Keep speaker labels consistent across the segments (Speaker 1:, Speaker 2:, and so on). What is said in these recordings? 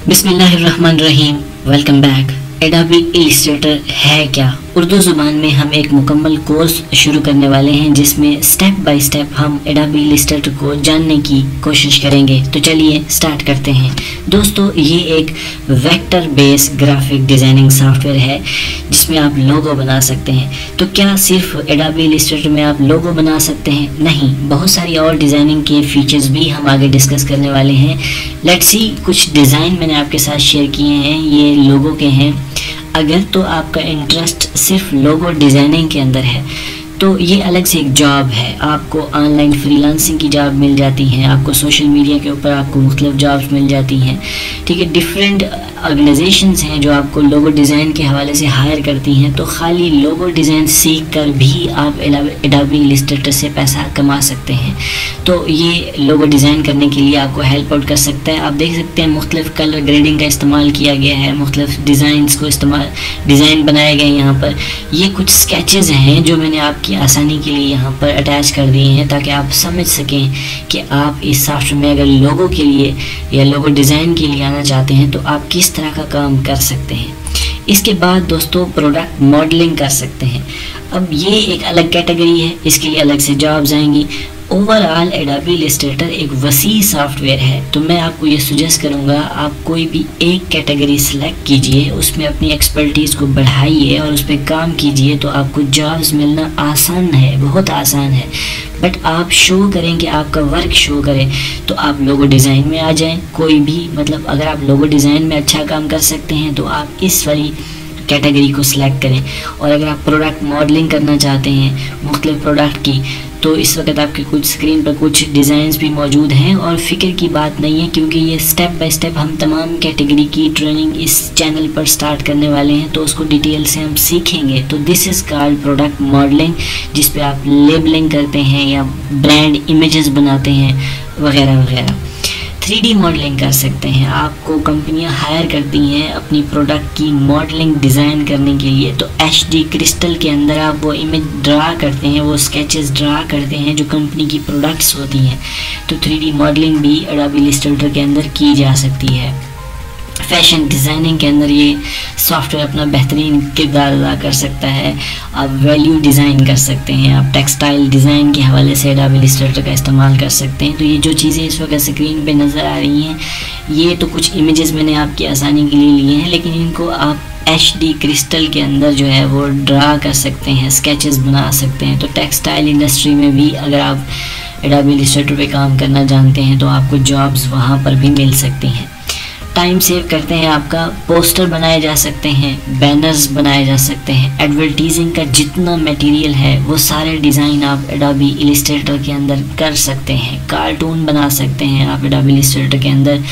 Speaker 1: बिस्मिल्लाहिर्रहमानिर्रहीम। Welcome back. Adobe Illustrator है क्या? उर्दू ज़ुबान में हम एक मुकम्मल कोर्स शुरू करने वाले हैं जिसमें स्टेप बाय स्टेप हम एडोबी इलस्ट्रेटर को जानने की कोशिश करेंगे। तो चलिए स्टार्ट करते हैं। दोस्तों, ये एक vector base graphic designing software है जिसमें आप लोगो बना सकते हैं। तो क्या सिर्फ एडोबी इलस्ट्रेटर में आप लोगो बना सकते हैं? नहीं, बहुत सारी और डिज़ाइनिंग के फीचर्स भी हम आगे डिस्कस करने वाले हैं। लेट्स सी, कुछ डिज़ाइन मैंने आपके साथ शेयर किए हैं, ये लोगो के हैं। अगर तो आपका इंटरेस्ट सिर्फ लोगो डिज़ाइनिंग के अंदर है तो ये अलग से एक जॉब है। आपको ऑनलाइन फ्रीलांसिंग की जॉब मिल जाती हैं, आपको सोशल मीडिया के ऊपर आपको मुख्तलिफ जॉब्स मिल जाती हैं। ठीक है, डिफरेंट ऑर्गेनाइजेशंस हैं जो आपको लोगो डिज़ाइन के हवाले से हायर करती हैं। तो खाली लोगो डिज़ाइन सीख कर भी आप एडोबी इलस्ट्रेटर से पैसा कमा सकते हैं। तो ये लोगो डिज़ाइन करने के लिए आपको हेल्प आउट कर सकता है। आप देख सकते हैं मुख्तलिफ कलर ग्रेडिंग का इस्तेमाल किया गया है, मुख्तलिफ डिज़ाइंस को डिज़ाइन बनाए गए हैं। यहाँ पर ये कुछ स्केचेस हैं जो मैंने आपकी आसानी के लिए यहाँ पर अटैच कर दिए हैं ताकि आप समझ सकें कि आप इस सॉफ्टवेयर में अगर लोगो के लिए या लोगो डिज़ाइन के लिए आना चाहते हैं तो आप किस तरह का काम कर सकते हैं। इसके बाद दोस्तों प्रोडक्ट मॉडलिंग कर सकते हैं। अब ये एक अलग कैटेगरी है, इसके लिए अलग से जॉब्स आएंगी। ओवरऑल एडोबी इलस्ट्रेटर एक वसी सॉफ्टवेयर है, तो मैं आपको ये सजेस्ट करूँगा आप कोई भी एक कैटेगरी सेलेक्ट कीजिए, उसमें अपनी एक्सपर्टीज़ को बढ़ाइए और उस पर काम कीजिए। तो आपको जॉब्स मिलना आसान है, बहुत आसान है। बट आप शो करें कि आपका वर्क शो करें, तो आप लोगो डिज़ाइन में आ जाएं। कोई भी मतलब अगर आप लोगो डिज़ाइन में अच्छा काम कर सकते हैं तो आप इस वाली कैटेगरी को सिलेक्ट करें। और अगर आप प्रोडक्ट मॉडलिंग करना चाहते हैं मुख्तलिफ प्रोडक्ट की, तो इस वक्त आपके कुछ स्क्रीन पर कुछ डिज़ाइंस भी मौजूद हैं और फ़िक्र की बात नहीं है क्योंकि ये स्टेप बाय स्टेप हम तमाम कैटेगरी की ट्रेनिंग इस चैनल पर स्टार्ट करने वाले हैं, तो उसको डिटेल से हम सीखेंगे। तो this is called product modelling, जिस पे आप लेबलिंग करते हैं या ब्रांड इमेजेस बनाते हैं वगैरह वगैरह। 3D मॉडलिंग कर सकते हैं, आपको कंपनियां हायर करती हैं अपनी प्रोडक्ट की मॉडलिंग डिज़ाइन करने के लिए। तो HD क्रिस्टल के अंदर आप वो इमेज ड्रा करते हैं, वो स्केचेस ड्रा करते हैं जो कंपनी की प्रोडक्ट्स होती हैं। तो 3D मॉडलिंग भी एडोबी इलस्ट्रेटर के अंदर की जा सकती है। फैशन डिज़ाइनिंग के अंदर ये सॉफ्टवेयर अपना बेहतरीन किरदार अदा कर सकता है। आप वैल्यू डिज़ाइन कर सकते हैं, आप टेक्सटाइल डिज़ाइन के हवाले से एडोबी इलस्ट्रेटर का इस्तेमाल कर सकते हैं। तो ये जो चीज़ें इस वक्त स्क्रीन पे नज़र आ रही हैं, ये तो कुछ इमेजेस मैंने आपकी आसानी के लिए लिए हैं, लेकिन इनको आप HD क्रिस्टल के अंदर जो है वो ड्रा कर सकते हैं, स्केचेस बना सकते हैं। तो टेक्सटाइल इंडस्ट्री में भी अगर आप एडोबी इलस्ट्रेटर पे काम करना जानते हैं तो आपको जॉब्स वहाँ पर भी मिल सकती हैं। टाइम सेव करते हैं आपका। पोस्टर बनाए जा सकते हैं, बैनर्स बनाए जा सकते हैं, एडवर्टीजिंग का जितना मटेरियल है वो सारे डिज़ाइन आप एडोबी इलस्ट्रेटर के अंदर कर सकते हैं। कार्टून बना सकते हैं आप एडोबी इलस्ट्रेटर के अंदर।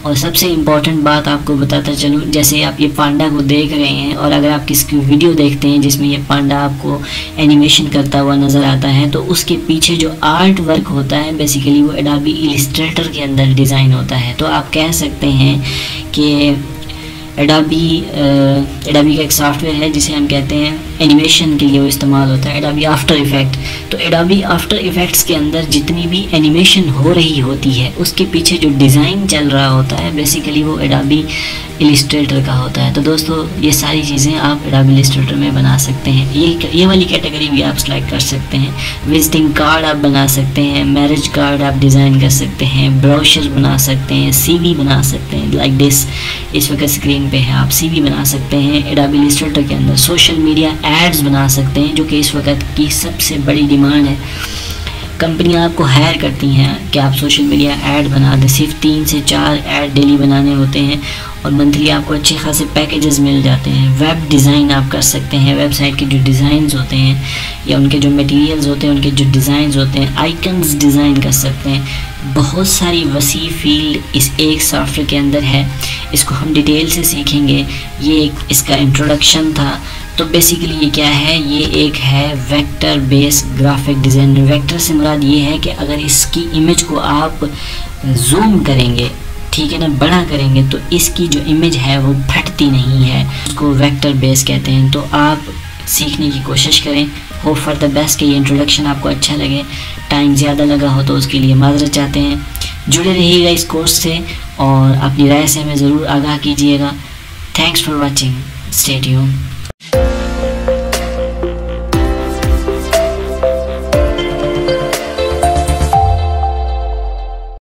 Speaker 1: और सबसे इम्पॉर्टेंट बात आपको बताता चलूँ, जैसे आप ये पांडा को देख रहे हैं और अगर आप किसी वीडियो देखते हैं जिसमें ये पांडा आपको एनिमेशन करता हुआ नज़र आता है, तो उसके पीछे जो आर्ट वर्क होता है बेसिकली वो एडोबी इलस्ट्रेटर के अंदर डिज़ाइन होता है। तो आप कह सकते हैं कि एडोबी का एक सॉफ्टवेयर है जिसे हम कहते हैं एनिमेशन के लिए वो इस्तेमाल होता है, एडोबी आफ्टर इफ़ेक्ट। तो एडोबी आफ्टर इफ़ेक्ट्स के अंदर जितनी भी एनिमेशन हो रही होती है उसके पीछे जो डिज़ाइन चल रहा होता है बेसिकली वो एडोबी इलस्ट्रेटर का होता है। तो दोस्तों ये सारी चीज़ें आप एडोबी इलस्ट्रेटर में बना सकते हैं। ये वाली कैटेगरी भी आप सिलेक्ट कर सकते हैं। विजिटिंग कार्ड आप बना सकते हैं, मैरिज कार्ड आप डिज़ाइन कर सकते हैं, ब्रोशर बना सकते हैं, CV बना सकते हैं। लाइक दिस इस वक्त स्क्रीन पे है, आप CV बना सकते हैं एडोबी इलस्ट्रेटर के अंदर। सोशल मीडिया एड्स बना सकते हैं जो कि इस वक्त की सबसे बड़ी डिमांड है। कंपनियां आपको हायर करती हैं कि आप सोशल मीडिया ऐड बना दें। सिर्फ 3 से 4 ऐड डेली बनाने होते हैं और मंथली आपको अच्छे खासे पैकेजेस मिल जाते हैं। वेब डिज़ाइन आप कर सकते हैं, वेबसाइट के जो डिज़ाइंस होते हैं या उनके जो मटेरियल्स होते हैं उनके जो डिज़ाइंस होते हैं, आइकन्स डिज़ाइन कर सकते हैं। बहुत सारी वसी फील्ड इस एक सॉफ्टवेयर के अंदर है, इसको हम डिटेल से सीखेंगे। ये एक इसका इंट्रोडक्शन था। तो बेसिकली ये क्या है, ये एक है vector base graphic design. Vector से मुराद ये है कि अगर इसकी इमेज को आप जूम करेंगे, ठीक है ना, बड़ा करेंगे, तो इसकी जो इमेज है वो फटती नहीं है, उसको वेक्टर बेस कहते हैं। तो आप सीखने की कोशिश करें। होप फॉर द बेस्ट कि ये इंट्रोडक्शन आपको अच्छा लगे। टाइम ज़्यादा लगा हो तो उसके लिए माजरत चाहते हैं। जुड़े रहिएगा इस कोर्स से और अपनी राय से हमें ज़रूर आगाह कीजिएगा। Thanks for watching, stay tuned.